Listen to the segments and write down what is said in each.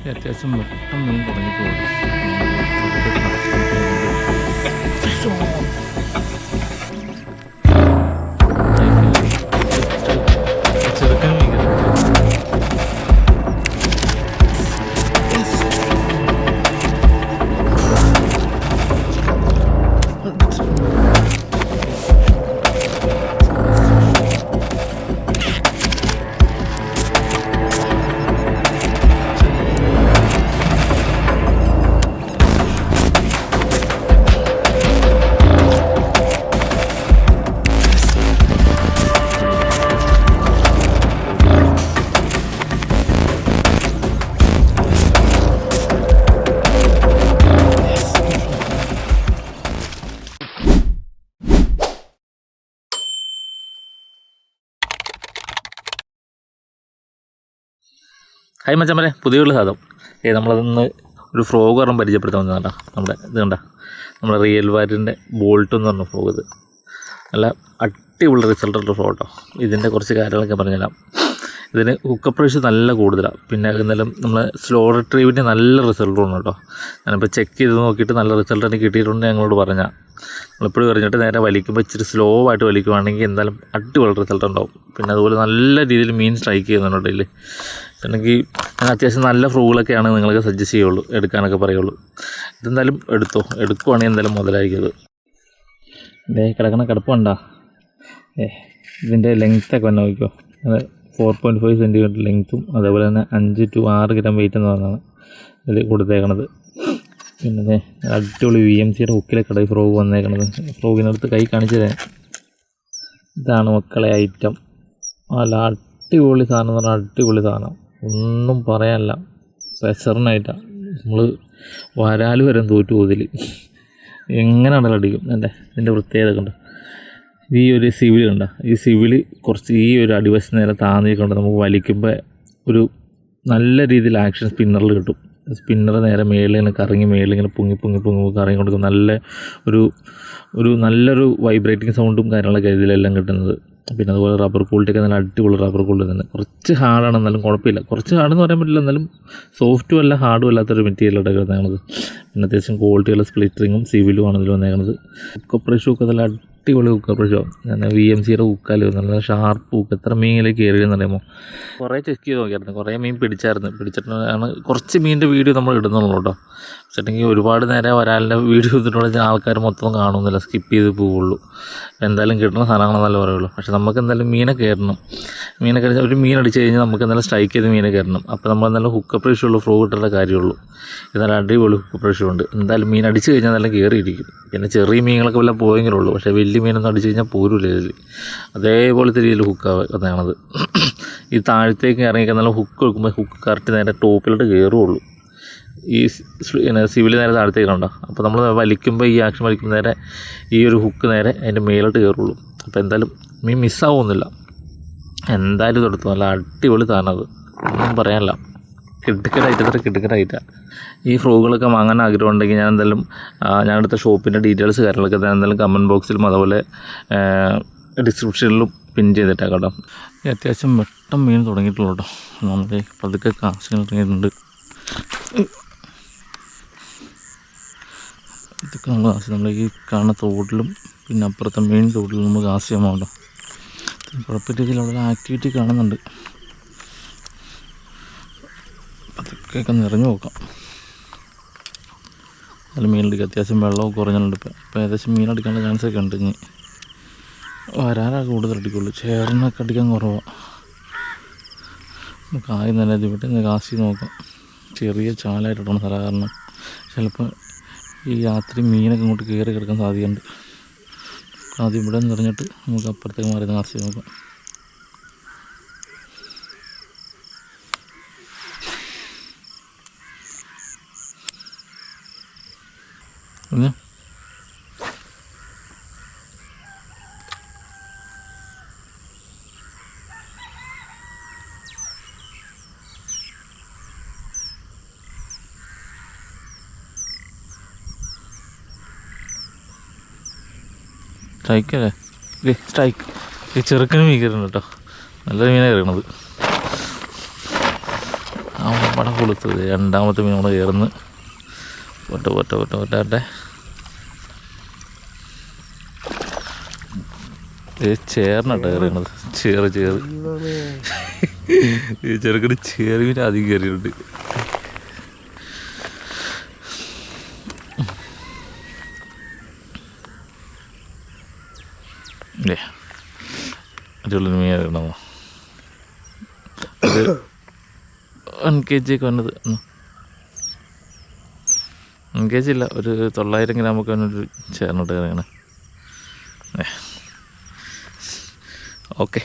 അത്യാവശ്യം വെട്ടം മീൻ തുടങ്ങിയിട്ടുണ്ട്. ചെറുക്കൻ മീൻ ഹായ് മച്ചമ്മരെ, പുതിയുള്ള സാധനം നമ്മളതൊന്ന് ഒരു ഫ്രോഗ് പറഞ്ഞ് പരിചയപ്പെടുത്താൻ വന്നതാ. നമ്മുടെ ഇത് കണ്ട നമ്മുടെ റിയൽ വാരിൻ്റെ ബോൾട്ട് എന്ന് പറഞ്ഞ ഫ്രോഗ്. ഇത് നല്ല അടിപൊളി റിസൾട്ടുള്ള ഫ്രോ കേട്ടോ. ഇതിൻ്റെ കുറച്ച് കാര്യങ്ങളൊക്കെ പറഞ്ഞുതരാം. ഇതിന് ഹുക്കപ്പ് പ്രൈസ് നല്ല കൂടുതലാണ്. പിന്നെ എന്നാലും നമ്മൾ സ്ലോ റിട്രീവിൻ്റെ നല്ല റിസൾട്ടുണ്ട് കേട്ടോ. ഞാനിപ്പോൾ ചെക്ക് ചെയ്ത് നോക്കിയിട്ട് നല്ല റിസൾട്ട് എനിക്ക് കിട്ടിയിട്ടുണ്ട്. ഞങ്ങളോട് പറഞ്ഞാൽ നമ്മളെപ്പോഴും പറഞ്ഞിട്ട് നേരെ വലിക്കുമ്പോൾ ഇച്ചിരി സ്ലോ ആയിട്ട് വലിക്കുവാണെങ്കിൽ എന്തായാലും അടിപൊളി റിസൾട്ട് ഉണ്ടാവും. പിന്നെ അതുപോലെ നല്ല രീതിയിൽ മീൻ സ്ട്രൈക്ക് ചെയ്യുന്നുണ്ട് ഇതിൽ. അല്ലെങ്കിൽ ഞാൻ അത്യാവശ്യം നല്ല ഫ്രോഗുകളൊക്കെയാണ് നിങ്ങൾക്ക് സജസ്റ്റ് ചെയ്യുള്ളൂ, എടുക്കാനൊക്കെ പറയുള്ളൂ. ഇതെന്തായാലും എടുക്കുവാണെങ്കിൽ എന്തായാലും മുതലായിരിക്കും. ഇത് കിടക്കണ കിടപ്പുണ്ടോ? ഇതിൻ്റെ ലെങ്ത്തൊക്കെ വന്ന് നോക്കിക്കോ. അത് 4.5 സെൻറ്റിമീറ്റർ ലെങ്ത്തും അതേപോലെ തന്നെ 5 to 6 ഗ്രാം വെയിറ്റ് എന്ന് പറഞ്ഞാണ് ഇതിൽ കൊടുത്തേക്കണത്. പിന്നെ അടിപൊളി VMCയുടെ ഹുക്കിലെ കടയിൽ ഫ്രോഗ് വന്നേക്കണത്. ഫ്രോഗിനടുത്ത് കൈ കാണിച്ചു തരാം. ഇതാണ് മക്കളെ ഐറ്റം. നല്ല അടിപൊളി സാധനം എന്ന് പറഞ്ഞാൽ അടിപൊളി സാധനം, ഒന്നും പറയാനില്ല. പെസറിനായിട്ടാണ് നമ്മൾ വരാൽ വരെ തോറ്റു പോതിൽ എങ്ങനെയാണല്ലോ അടിക്കും. ഇതിൻ്റെ പ്രത്യേകത കണ്ട ഈ ഒരു സിവിൽ കണ്ട, ഈ സിവിൽ കുറച്ച് ഈ ഒരു അടിവശം നേരെ താന്നിക്കൊണ്ട് നമുക്ക് വലിക്കുമ്പോൾ ഒരു നല്ല രീതിയിൽ ആക്ഷൻ സ്പിന്നറിൽ കിട്ടും. സ്പിന്നർ നേരെ മേളിങ്ങനെ കറങ്ങി മേളിങ്ങനെ പൊങ്ങി കറങ്ങി കൊടുക്കും. നല്ലൊരു വൈബ്രേറ്റിംഗ് സൗണ്ടും കാര്യങ്ങളൊക്കെ ഇതിലെല്ലാം കിട്ടുന്നത്. പിന്നെ അതുപോലെ റബ്ബർ ക്വാളിറ്റിയൊക്കെ നല്ല അടിപൊളി റബ്ബർ ക്വാളിറ്റി തന്നെ. കുറച്ച് ഹാർഡാണ്, എന്നാലും കുഴപ്പമില്ല. കുറച്ച് ഹാർഡെന്ന് പറയാൻ പറ്റില്ല, എന്നാലും സോഫ്റ്റും അല്ല ഹാർഡും അല്ലാത്തൊരു മെറ്റീരിയലോടെ വന്നേക്കണത്. പിന്നെ അത്യാവശ്യം ക്വാളിറ്റിയുള്ള സ്പ്ലിറ്ററിങ്ങും സിവിലും ആണ് ഇതിൽ വന്നേക്കണത്. ഹുക്കപ്പ് ഒക്കെ നല്ല അടിപൊളി ഹുക്കപ്പ് റേഷ്യോ. ഞാൻ VMCയുടെ ഹുക്കാൽ നല്ല ഷാർപ്പ് ഹുക്ക്. എത്ര മീനിലേക്ക് കയറിയെന്ന് അറിയാമോ? കുറേ ചെക്ക് ചെയ്ത് നോക്കിയായിരുന്നു, കുറേ മീൻ പിടിച്ചിട്ടാണ് കുറച്ച് മീനിൻ്റെ വീഡിയോ നമ്മൾ ഇടുന്നുള്ളൂ കേട്ടോ. വെച്ചിട്ടുണ്ടെങ്കിൽ ഒരുപാട് നേരം വരാലിൻ്റെ വീഡിയോ ഇട്ടിട്ടുണ്ടെങ്കിൽ ആൾക്കാർ മൊത്തം കാണുന്നില്ല, സ്കിപ്പ് ചെയ്ത് പോവുള്ളൂ. എന്തായാലും കിട്ടുന്ന സാധനങ്ങളെന്നല്ല പറയുള്ളൂ. പക്ഷേ നമുക്ക് എന്തായാലും മീനൊക്കെ കയറണം. ഒരു മീൻ അടിച്ച് കഴിഞ്ഞാൽ നമുക്ക് എന്തായാലും സ്ട്രൈക്ക് ചെയ്ത് മീനെ കയറണം. അപ്പോൾ നമ്മൾ എന്തായാലും ഹുക്കപ്പ് റേഷ്യോ ഫ്രോ കിട്ടേണ്ട കാര്യമുള്ളൂ. ഇതെല്ലാം അടിപൊളി ഹുക്കപ്പ് റേഷ്യോ ഉണ്ട്. എന്തായാലും മീൻ അടിച്ച് കഴിഞ്ഞാൽ നല്ല കയറിയിരിക്കും. പിന്നെ ചെറിയ മീനുകളൊക്കെ വല്ല പോയെങ്കിലുള്ളൂ, പക്ഷേ വലിയ മീനൊന്നും അടിച്ച് കഴിഞ്ഞാൽ പോരില്ല ഇതിൽ. അതേപോലത്തെ രീതിയിൽ ഹുക്കാണ് വന്നതാണത്. ഈ താഴത്തേക്ക് ഇറങ്ങിക്കാൻ നല്ല ഹുക്ക് വെക്കുമ്പോൾ ഹുക്ക് കറക്റ്റ് നേരെ ടോപ്പിലോട്ട് കയറുള്ളൂ. ഈ സിവിൽ നേരെ താഴത്തേക്ക് ഉണ്ടോ. അപ്പോൾ നമ്മൾ വലിക്കുമ്പോൾ ഈ ആക്ഷൻ വലിക്കുമ്പോൾ നേരെ ഈ ഒരു ഹുക്ക് നേരെ അതിൻ്റെ മേലോട്ട് കയറുള്ളൂ. അപ്പോൾ എന്തായാലും മീൻ മിസ്സാവുന്നില്ല. എന്തായാലും ഇതെടുത്തു, നല്ല അടിപൊളി സാധനം അത്, ഒന്നും പറയാനില്ല. കിടുക്കനായിട്ടാണ്. ഈ ഫ്രോഗുകളൊക്കെ വാങ്ങാൻ ആഗ്രഹം ഉണ്ടെങ്കിൽ ഞാൻ എന്തായാലും ഞാനെടുത്ത ഷോപ്പിൻ്റെ ഡീറ്റെയിൽസ് കാര്യങ്ങളൊക്കെ എന്തായാലും കമൻറ്റ് ബോക്സിലും അതുപോലെ ഡിസ്ക്രിപ്ഷനിലും പിൻ ചെയ്തിട്ടാണ് കേട്ടോ. അത്യാവശ്യം വെട്ടം മീൻ തുടങ്ങിയിട്ടുള്ളൂ കേട്ടോ. നമ്മൾ പതുക്കെ കാശിന് ഇറങ്ങിയിട്ടുണ്ട്. ഇതൊക്കെ നമ്മൾ ഈ കാണുന്ന തോട്ടിലും പിന്നെ അപ്പുറത്തെ മെയിൻ തോട്ടിലും നമ്മൾ കാശ് ചെയ്യാൻ പോകണ്ടോ. കുഴപ്പമില്ല, രീതിയിലുള്ള ആക്ടിവിറ്റി കാണുന്നുണ്ട്. അതൊക്കെ നിറഞ്ഞു നോക്കാം. നല്ല മീനടിക്കുക. അത്യാവശ്യം വെള്ളമൊക്കെ കുറഞ്ഞിട്ടുണ്ട്. ഇപ്പോൾ ഏകദേശം മീനടിക്കാനുള്ള ചാൻസൊക്കെ ഉണ്ട്. ഇനി വരാനാണ് കൂടുതൽ അടിക്കുള്ളൂ, ചേർന്നൊക്കെ അടിക്കാൻ കുറവാണ്. നമുക്ക് ആദ്യം തന്നെ ഇവിടെ കാശി നോക്കാം. ചെറിയ ചാലായിട്ടാണ് സ്ഥലം, കാരണം ചിലപ്പോൾ ഈ രാത്രി മീനൊക്കെ ഇങ്ങോട്ട് കയറി കിടക്കാൻ സാധ്യതയുണ്ട്. ആദ്യം ഇവിടെ നിറഞ്ഞിട്ട് നമുക്ക് അപ്പുറത്തേക്ക് മാറി കാശി നോക്കാം. പിന്നെ സ്ട്രൈക്കല്ലേ? സ്ട്രൈക്ക്. ഈ ചെറുക്കനും മീൻ കയറുന്നു കേട്ടോ. നല്ല മീനാണ് കയറണത്. അവിടെ കൊളുത്തത് രണ്ടാമത്തെ മീൻ കൂടെ കയറുന്നു. ഒറ്റ ചേർന്നിട്ട് കയറിയണത്. ചേറ് ഈ ചെറുക്കന് ചേറുമീൻ അധികം കയറിയിട്ടുണ്ട്. അടിപൊളി മീൻ കയറണോ? അത് 1 kg ഒക്കെ വന്നത്. 1 kg ഇല്ല, ഒരു 900 ഗ്രാമൊക്കെ വന്നൊരു ചേർന്നിട്ട് കയറിയാണ്. ഓക്കെ,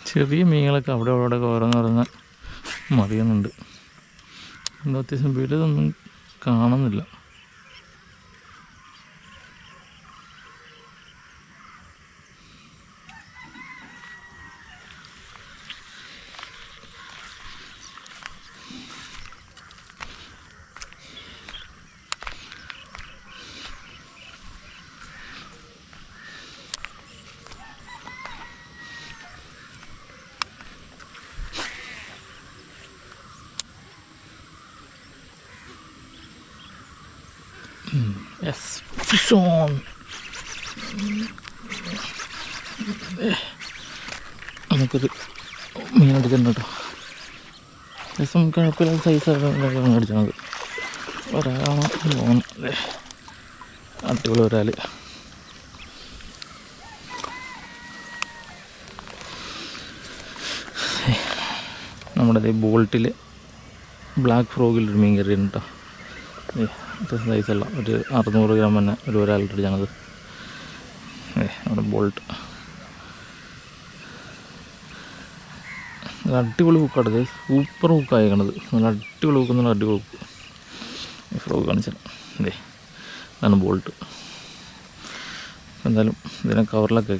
ചെറിയ മീനുകളൊക്കെ അവിടെ ഓരോന്ന് മറിയുന്നുണ്ട്. എന്താ അത്യാവശ്യം വലുതൊന്നും കാണുന്നില്ല. Yes, fish on. നമുക്കൊരു മീൻ അടിച്ചിട്ടുണ്ട് കേട്ടോ. ദിവസം കുഴപ്പമില്ലാത്ത സൈസാണ് അടിച്ചത്. ഒരാളാണ് തോന്നുന്നത്. അടിപൊളി ഒരാൾ. നമ്മുടെ ബോൾട്ടിൽ ബ്ലാക്ക് ഫ്രോഗിലൊരു മീൻ കയറിയിട്ടുണ്ട് കേട്ടോ. അത്യാവശ്യം സൈസുള്ള ഒരു 600 ഗ്രാം തന്നെ ഒരാളുടെ അടിച്ചാണത്. നമ്മുടെ ബോൾട്ട് നല്ല അടിപൊളി ഹുക്കാണത്. സൂപ്പർ ഹുക്കായിക്കണത്. നല്ല അടിപൊളി ഹുക്ക്, നല്ല അടിപൊളി ഹുക്ക്. ഫ്രോഗ് കാണിച്ചാൽ ഇതാണ് ബോൾട്ട്. എന്തായാലും ഇതിനെ കവറിലൊക്കെ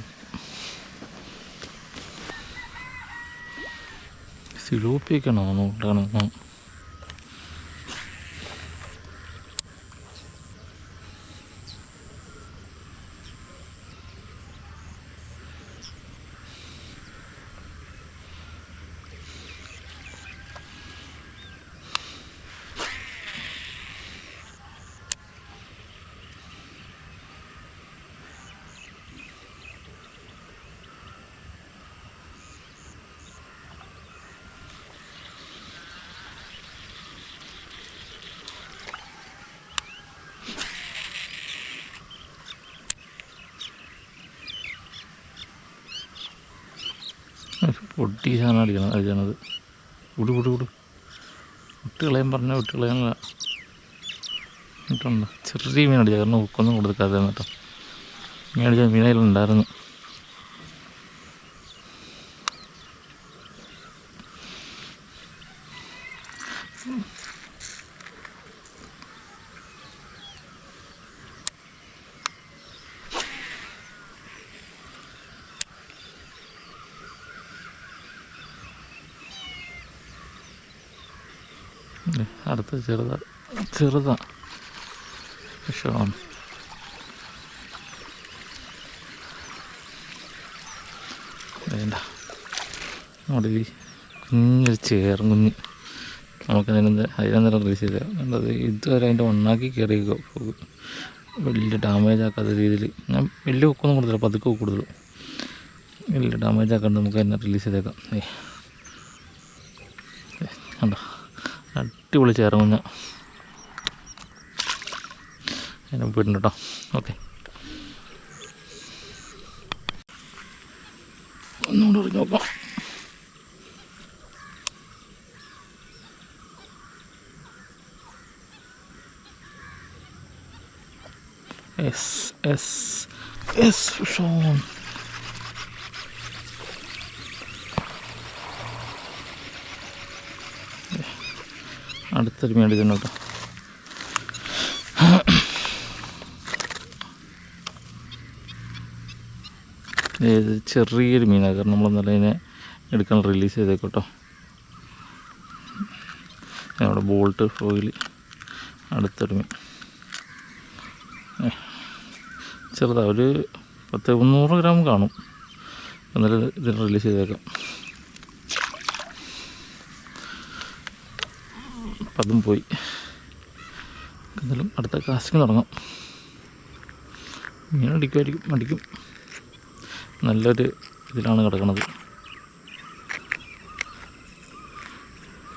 സിലോപ്പിയൊക്കെയാണോ നോട്ടാണ്. പൊട്ടി സാധനം അടിക്കണത്. വിട് വിട്ടുകളയാൻ പറഞ്ഞാൽ വിട്ടുകളയാനില്ല കേട്ടോ. ചെറിയ മീൻ അടിച്ചാൽ കാരണം ഉക്കൊന്നും കൊടുക്കാതെ കേട്ടോ. മീൻ അടിച്ചാൽ മീനയിലുണ്ടായിരുന്നു. അടുത്ത ചെറുതാ വിഷമാണ്. വേണ്ട, നമ്മുടെ ഈ കുഞ്ഞൊരു ചേർകുഞ്ഞ് നമുക്ക് അതിനെന്തരം റിലീസ് ചെയ്ത വേണ്ടത്. ഇതുവരെ അതിൻ്റെ ഒന്നാക്കി കയറിയേക്കോ. വലിയ ഡാമേജ് ആക്കാത്ത രീതിയിൽ ഞാൻ വലിയ ഹുക്കൊന്നും കൊടുത്തില്ല, പതുക്കെ ഹുക്ക് കൊടുത്തുള്ളൂ. വലിയ ഡാമേജ് ആക്കാണ്ട് നമുക്ക് അതിനെ റിലീസ് ചെയ്തേക്കാം. കണ്ടോ, അടിപൊളി ചേർകുഞ്ഞ അതിനെ പോയിട്ടുണ്ട് കേട്ടോ. ഓക്കെ, ഒന്നുകൂടെ എറിഞ്ഞ് നോക്കാം. ഷോൺ അടുത്തൊരു മീൻ അടിക്കുന്നു കേട്ടോ. ഇത് ചെറിയൊരു മീനാണ്, കാരണം നമ്മളൊന്നല്ല ഇതിനെ എടുക്കാൻ റിലീസ് ചെയ്തേക്കോട്ടോ. അവിടെ ബോൾട്ട് ഫ്രോയിൽ അടുത്തൊരു മീൻ ചെറുതാ, ഒരു 10-300 ഗ്രാം കാണും. എന്നാലും ഇതിന് റിലീസ് ചെയ്തേക്കാം. അപ്പം അതും പോയി. എന്നാലും അടുത്ത കാസ്റ്റിങ് തുടങ്ങാം. മീൻ അടിക്കും. നല്ലൊരു ഇതിലാണ് കിടക്കുന്നത്.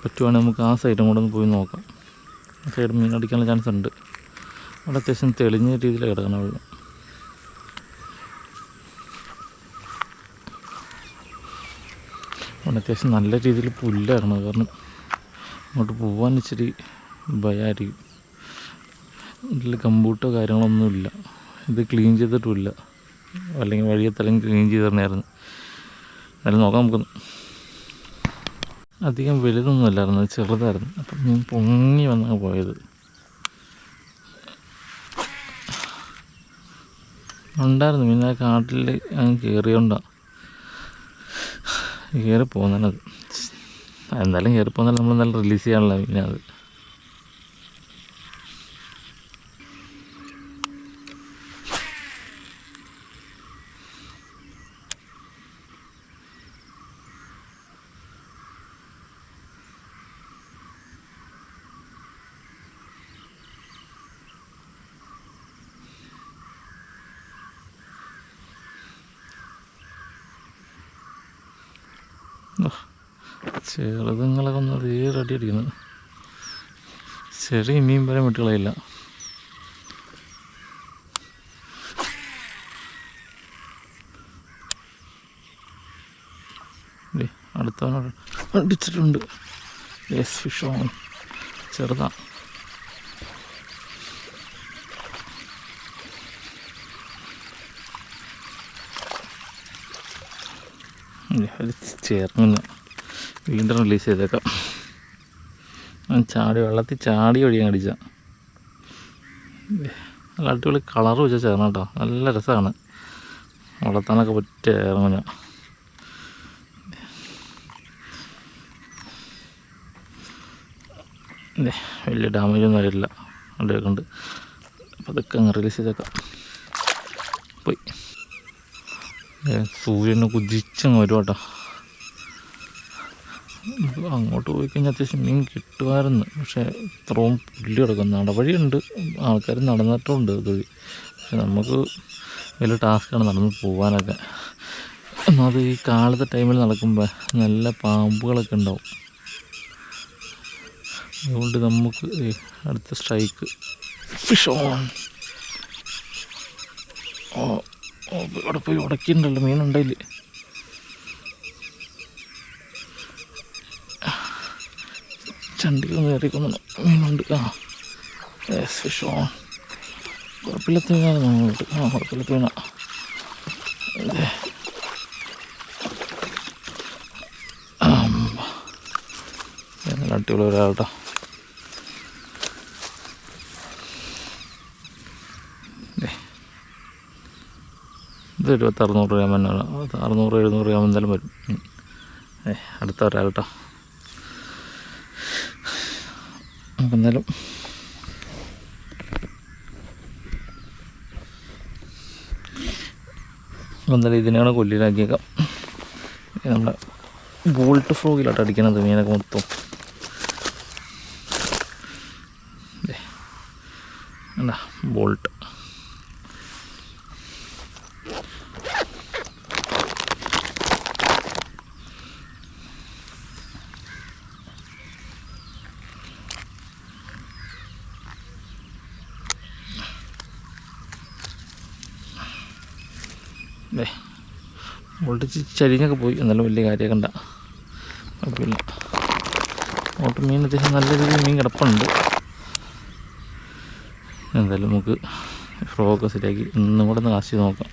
പറ്റുവാണെങ്കിൽ നമുക്ക് ആ സൈഡും കൂടെ ഒന്ന് പോയി നോക്കാം. ആ സൈഡ് മീൻ അടിക്കാനുള്ള ചാൻസ് ഉണ്ട്. അവിടെ അത്യാവശ്യം തെളിഞ്ഞ രീതിയിൽ കിടക്കണം വെള്ളം. അവിടെ അത്യാവശ്യം നല്ല രീതിയിൽ പുല്ലായിരുന്നു. കാരണം അങ്ങോട്ട് പോകാൻ ഇച്ചിരി ഭയമായിരിക്കും. ഇതിൽ കമ്പൂട്ടോ കാര്യങ്ങളൊന്നുമില്ല. ഇത് ക്ലീൻ ചെയ്തിട്ടുമില്ല. അല്ലെങ്കിൽ വഴിയെത്തലും ക്ലീൻ ചെയ്ത് തന്നെയായിരുന്നു. എന്നാലും നോക്കാം നമുക്കൊന്ന്. അധികം വലുതൊന്നും അല്ലായിരുന്നു, ചെറുതായിരുന്നു. അപ്പം മീൻ പൊങ്ങി വന്നാണ് പോയത്. ഉണ്ടായിരുന്നു മീൻ. ആ കാട്ടിൽ അങ്ങ് കയറിയോണ്ടാണ് കയറി പോകുന്നത്. എന്തായാലും കയറി പോകുന്നാലും നമ്മൾ നല്ല റിലീസ് ചെയ്യാനുള്ള മീനത്. ചെറുതുങ്ങളൊക്കെ ഒന്ന് റെഡി അടിക്കുന്നത്. ചെറിയ മീൻ വരെ വിട്ടുകളയില്ല. അടുത്തവനോട് അടിച്ചിട്ടുണ്ട്. Yes, fish on. ചെറുതാ. ചേർന്ന് വീണ്ടും റിലീസ് ചെയ്തേക്കാം. വെള്ളത്തിൽ ചാടി വഴിയാൻ അടിച്ച നല്ല അടിപൊളി കളർ വെച്ചാൽ ചേർന്ന് കേട്ടോ. നല്ല രസമാണ് വളർത്താനൊക്കെ പറ്റിയ ഇറങ്ങുന്ന. വലിയ ഡാമേജൊന്നും വരില്ല. അവിടെയൊക്കെ ഉണ്ട്. അപ്പം അതൊക്കെ അങ്ങ് റിലീസ് ചെയ്തേക്കാം. പോയി സൂര്യനെ കുതിച്ചങ്ങ് വരും കേട്ടോ. അങ്ങോട്ട് പോയി കഴിഞ്ഞാൽ അത്യാവശ്യം മീൻ കിട്ടുമായിരുന്നു. പക്ഷേ ഇത്രയും പുല്ല് കിടക്കും. നടവഴിയുണ്ട്, ആൾക്കാർ നടന്നിട്ടുണ്ട് ഇതുവഴി. പക്ഷെ നമുക്ക് വലിയ ടാസ്ക്കാണ് നടന്ന് പോകാനൊക്കെ. അത് ഈ കാലത്തെ ടൈമിൽ നടക്കുമ്പോൾ നല്ല പാമ്പുകളൊക്കെ ഉണ്ടാവും. അതുകൊണ്ട് നമുക്ക് അടുത്ത സ്ട്രൈക്ക് ഫിഷ് ഓൺ. അവിടെ പോയി ഉടക്കിയിട്ടുണ്ടല്ലോ, മീനുണ്ടതിൽ. ചണ്ടികളൊന്നും കയറിക്കൊന്നു മീനുണ്ട്. Fish on. കുഴപ്പമില്ലാത്ത മീനാണ് നമ്മളിട്ട്. കുഴപ്പമില്ലാത്ത മീനാ. നല്ല അടിപൊളി ഒരാളട്ടോ. ഇതൊരു 600 ഗ്രാം തന്നെയാണ്. 600-700 ഗ്രാം എന്തായാലും വരും. അടുത്ത ഒരാളട്ടോ. അപ്പം എന്തായാലും ഇതിനെയാണ് കൊല്ലിയിലാക്കിയേക്കാം. നമ്മുടെ ബോൾട്ട് ഫ്രോഗിലോട്ട് അടിക്കണത് മീനൊക്കെ മൊത്തം. എന്താ ബോൾട്ട്. ബോൾട്ട് ചരിഞ്ഞൊക്കെ പോയി. എന്നാലും വലിയ കാര്യമൊക്കെ ഉണ്ടാ. കുഴപ്പമില്ല. ഓട്ട് മീൻ അത്യാവശ്യം നല്ല രീതിയിൽ മീൻ കിടപ്പുണ്ട്. എന്തായാലും നമുക്ക് ഫ്രോഗൊക്കെ ശരിയാക്കി ഇന്നും കൂടെ ഒന്ന് കാസ്റ്റ് ചെയ്ത് നോക്കാം.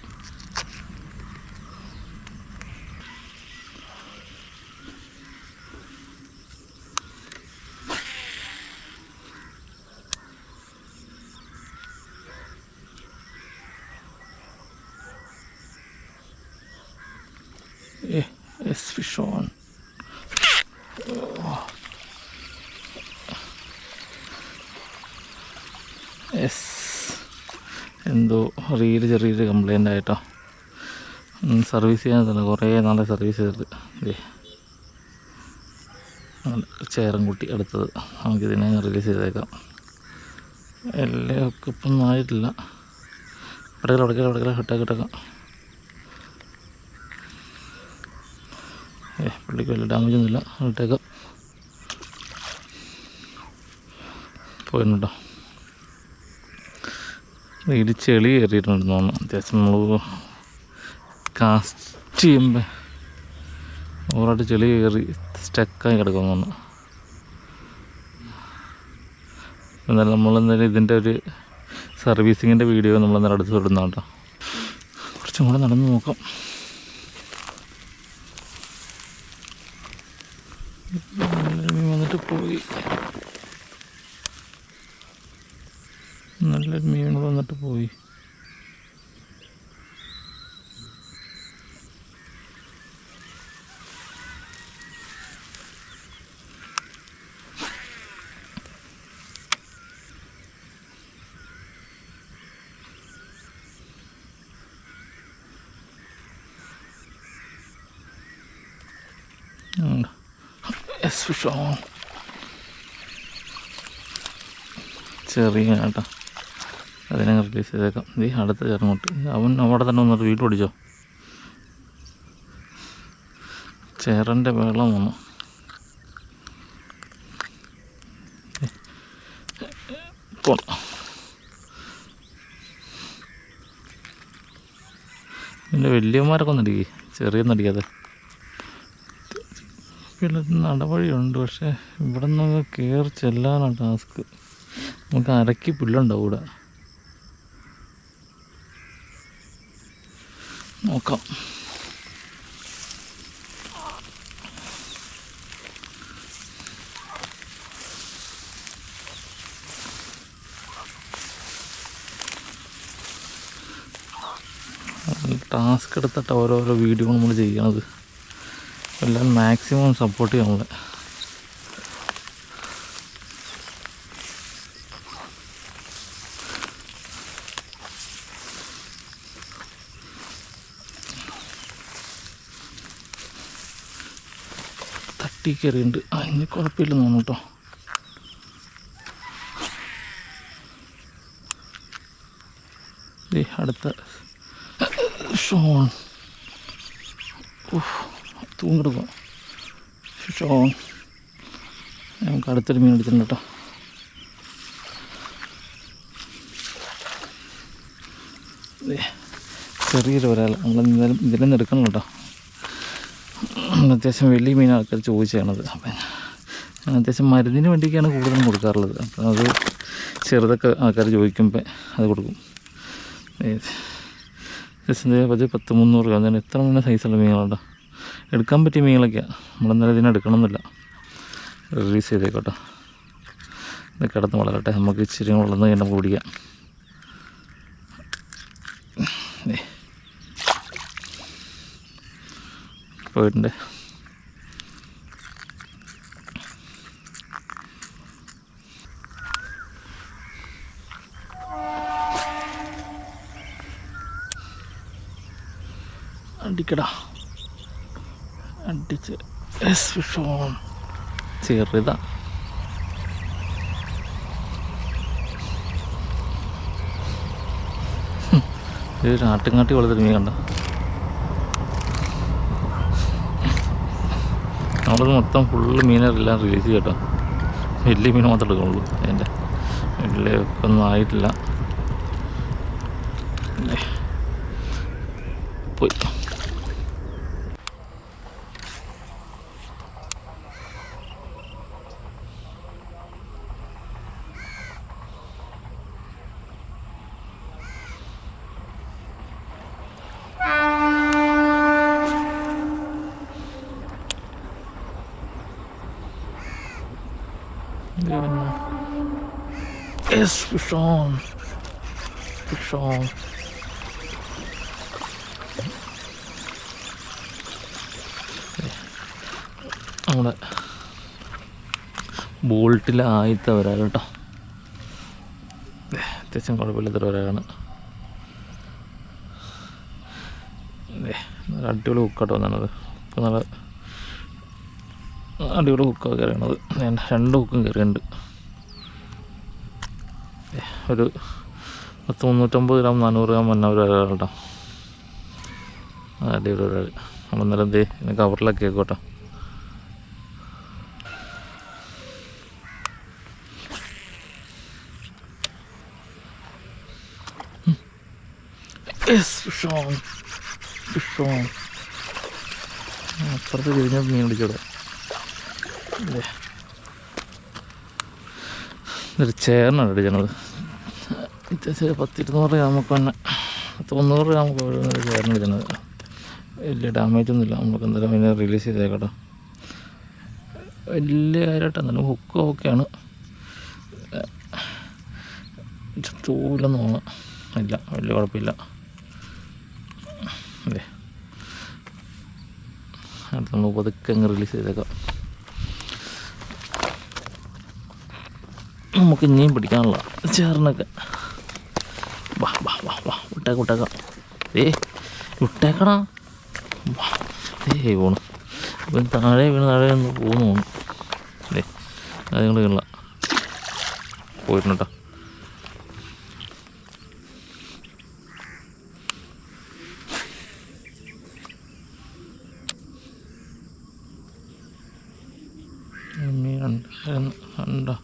Yes, fish on. യെസ്, എന്തോ റീല് ചെറിയൊരു കംപ്ലൈൻ്റ് ആയിട്ടോ. സർവീസ് ചെയ്യാൻ തന്നെ കുറേ നാളെ സർവീസ് ചെയ്തിട്ട് ചേറും കുട്ടി അടുത്തത് നമുക്കിതിനെ റിലീസ് ചെയ്തേക്കാം. എല്ലാം ഒക്കെ ഇപ്പം ഒന്നും ആയിട്ടില്ല. ഇടയ്ക്കല ഇട്ടേക്കാം. പുള്ളിക്ക് വലിയ ഡാമേജ് ഒന്നുമില്ല, ഇട്ടേക്കാം. പോയിരുന്നുണ്ടോ, ഇതിൽ ചെളി കയറിയിട്ടുണ്ടെന്ന് തോന്നുന്നു. അത്യാവശ്യം നമ്മൾ കാസ്റ്റ് ചെയ്യുമ്പോൾ ഓവറായിട്ട് ചെളി കയറി സ്റ്റക്കായി കിടക്കുമെന്ന് തോന്നുന്നു. എന്നാലും നമ്മളെന്തായാലും ഇതിൻ്റെ ഒരു സർവീസിങ്ങിൻ്റെ വീഡിയോ നമ്മളെന്തായാലും അടുത്ത് വിടുന്ന കേട്ടോ. കുറച്ചും കൂടെ നടന്ന് നോക്കാം. വന്നിട്ട് പോയി, നല്ലൊരു മീൻ വന്നിട്ട് പോയി. ചെറിയ കേട്ടോ, അതിനെ റിലീസ് ചെയ്തേക്കാം. ഈ അടുത്ത് ചേർന്നിട്ട് അവൻ അവിടെ തന്നെ വന്നിട്ട് വീട്ടിൽ ഓടിച്ചോ. ചേറൻ്റെ വെള്ളം വന്നു. പിന്നെ വലിയമാരൊക്കെ ഒന്നടിക്കേ, ചെറിയൊന്നും അടിക്കാതെ. പിന്നെ നടവഴിയുണ്ട്, പക്ഷേ ഇവിടെ നിന്ന് കയറി ചെല്ലാനാണ് ടാസ്ക്. നമുക്ക് അരക്കി പുല്ലുണ്ടാവും ഇവിടെ. നോക്കാം. ടാസ്ക് എടുത്തിട്ട് ഓരോരോ വീഡിയോ നമ്മൾ ചെയ്യണത്. എല്ലാം മാക്സിമം സപ്പോർട്ട് ചെയ്യണത്. തട്ടി കയറിയുണ്ട്. ഇനി കുഴപ്പമില്ലെന്ന് തോന്നുന്നു കേട്ടോ. അടുത്ത ഷോൺ തൂങ്ങിടുക. ഷോൺ നമുക്ക് അടുത്തൊരു മീൻ എടുത്തിട്ടുണ്ട് കേട്ടോ. ചെറിയൊരു ഒരാൾ നമ്മളെന്തായാലും ഇതിൽ നിന്ന് എടുക്കണം കേട്ടോ. അത്യാവശ്യം വലിയ മീൻ ആൾക്കാർ ചോദിച്ചാണത്. അപ്പം ഞാൻ അത്യാവശ്യം മരുന്നിന് വേണ്ടിയൊക്കെയാണ് കൂടുതലും കൊടുക്കാറുള്ളത്. അപ്പം അത് ചെറുതൊക്കെ ആൾക്കാർ ചോദിക്കുമ്പോൾ അത് കൊടുക്കും. പതി 10-300 രൂപ. അതിന് എത്ര മീൻ സൈസുള്ള മീനുണ്ടോ, എടുക്കാൻ പറ്റിയ മീനുകളൊക്കെയാണ്. നമ്മളെന്നാലും ഇതിനെ എടുക്കണമെന്നില്ല. റിലീസ് ചെയ്തേക്കോട്ടോ. ഇത് കിടന്ന് വളരട്ടെ, നമുക്ക് ഇച്ചിരി വളർന്ന് കഴിഞ്ഞാൽ നമുക്ക് പിടിക്കാം. പോയിട്ടുണ്ട്. അടിക്കടാ, അടിച്ച് ചെറുതാ. ഒരു ആട്ടുംകാട്ടി വളർത്തിട്ട് മീൻ കണ്ട. നമ്മളത് മൊത്തം ഫുള്ള് മീനെല്ലാം റിലീസ് ചെയ്യും കേട്ടോ. വലിയ മീൻ മാത്രമേ എടുക്കുള്ളൂ. അതിൻ്റെ വലിയ ഒന്നും ആയിട്ടില്ല. പോയി Yes, fish on. Fish on. നമ്മുടെ ബോൾട്ടിൽ ആയിത്ത വരാം കേട്ടോ. അത്യാവശ്യം കുഴപ്പമില്ലാത്തൊരു വരയാണ്. നല്ല അടിപൊളി ഹുക്കാട്ടോ വന്നത്. ഇപ്പോൾ നല്ല അടിപൊളി ഹുക്കാണ് കയറിയണത്. 2 ഹുക്കും കയറിയുണ്ട്. ഒരു 350 ഗ്രാം 400 ഗ്രാം വന്ന ഒരു വരാ കേട്ടോ. അടിപൊളി വരാ. നമ്മൾ ഇന്നലെ എന്ത് പിന്നെ കവറിലൊക്കെ ആയിക്കോട്ടോ. അപ്പുറത്ത് തിരിഞ്ഞ മീൻ പിടിച്ചോടെ. ഒരു ചേർന്നാണ് അടിച്ചത്. അത്യാവശ്യം 10-200 ഗ്രാമൊക്കെ തന്നെ 90 ഗ്രാമൊക്കെ ഒരു ചേർന്ന് അടിച്ചത്. വലിയ ഡാമേജൊന്നുമില്ല. നമുക്ക് എന്തായാലും അതിനെ റിലീസ് ചെയ്തേക്കട്ടോ. വലിയ കാര്യമായിട്ട് എന്നാലും ഹുക്ക് ഓക്കെയാണ്. തൂലെന്ന് തോന്നാം. ഇല്ല, വലിയ കുഴപ്പമില്ല. അതെ, അടുത്ത് നമ്മൾ പതുക്കെ അങ്ങ് റിലീസ് ചെയ്തേക്കാം. നമുക്ക് ഇനിയും പിടിക്കാനുള്ള ചേർന്നൊക്കെ. വാ വാ വാ വാ വിട്ടേക്കാം. വിട്ടേക്കടാ. പോണു. ഇപ്പം താഴെ ഒന്ന് പോകുന്നു തോന്നുന്നു. അത് നിങ്ങൾ കേരള പോയിരുന്നു കേട്ടോ. മീനുണ്ടോ?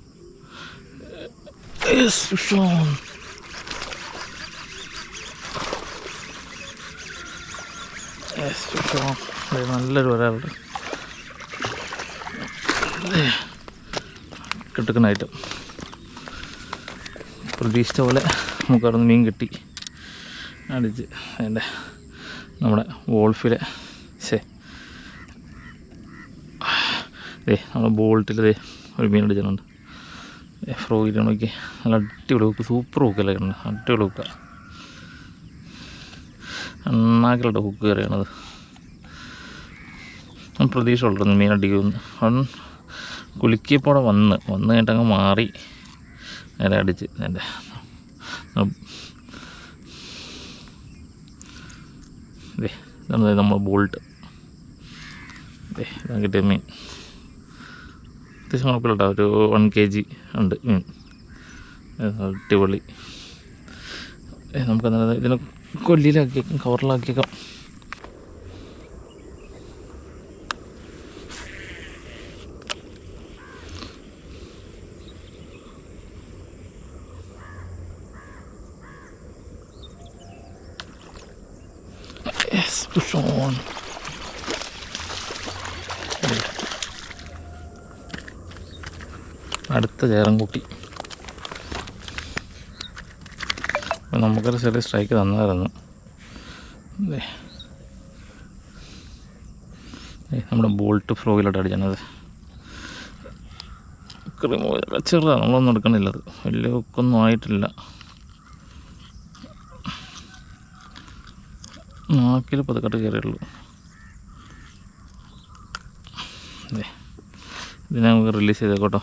നല്ലൊരു വരാറുണ്ട്. കിട്ടുന്ന ഐറ്റം പ്രതീക്ഷിച്ച പോലെ നമുക്ക് അവിടെ നിന്ന് മീൻ കിട്ടി. അടിച്ച് അതിൻ്റെ നമ്മുടെ വോൾഫിലെ നമ്മുടെ ബോൾട്ടിൽ ഒരു മീൻ അടിച്ചിട്ടുണ്ട്. ഫ്രോഗിൽ നോക്കി നല്ല അടിപൊളി ഹുക്ക്, സൂപ്പർ ഹുക്കല്ലേ കിട്ടുന്നത്. അടിപൊളി ഹുക്കാണ്. എണ്ണാക്കിലോട്ട് ഹുക്ക് കയറിയണത്. ഞാൻ പ്രതീക്ഷ ഉള്ളു മീൻ അടിക്കുമെന്ന്. അവൻ കുലുക്കിയപ്പോൾ വന്ന് കഴിഞ്ഞിട്ടങ്ങ് മാറി നേരെ അടിച്ച്. എൻ്റെ ഇതാണ് നമ്മൾ ബോൾട്ട്. ഇതാണ് കിട്ടിയ മീൻ. അത്യാവശ്യം കുഴപ്പമില്ല കേട്ടോ. ഒരു 1 kg ഉണ്ട് മീൻ. അടിപൊളി. നമുക്കെന്താ ഇതിനെ കൊല്ലിയിലാക്കിയേക്കാം, കവറിലാക്കിയേക്കാം. Push on. അടുത്ത ചേറൻകുട്ടി. നമുക്കൊരു ചെറിയ സ്ട്രൈക്ക് തന്നായിരുന്നു. നമ്മുടെ ബോൾട്ട് ഫ്രോയിലോട്ട് അടിച്ചത്. ചെറുതാണ്, നമ്മളൊന്നും എടുക്കണില്ല. അത് വലിയ ഹുക്കൊന്നും ആയിട്ടില്ല. നാക്കിൽ പതുക്കട്ട് കയറിയുള്ളൂ. ഇതിനെ നമുക്ക് റിലീസ് ചെയ്തേക്കോട്ടോ.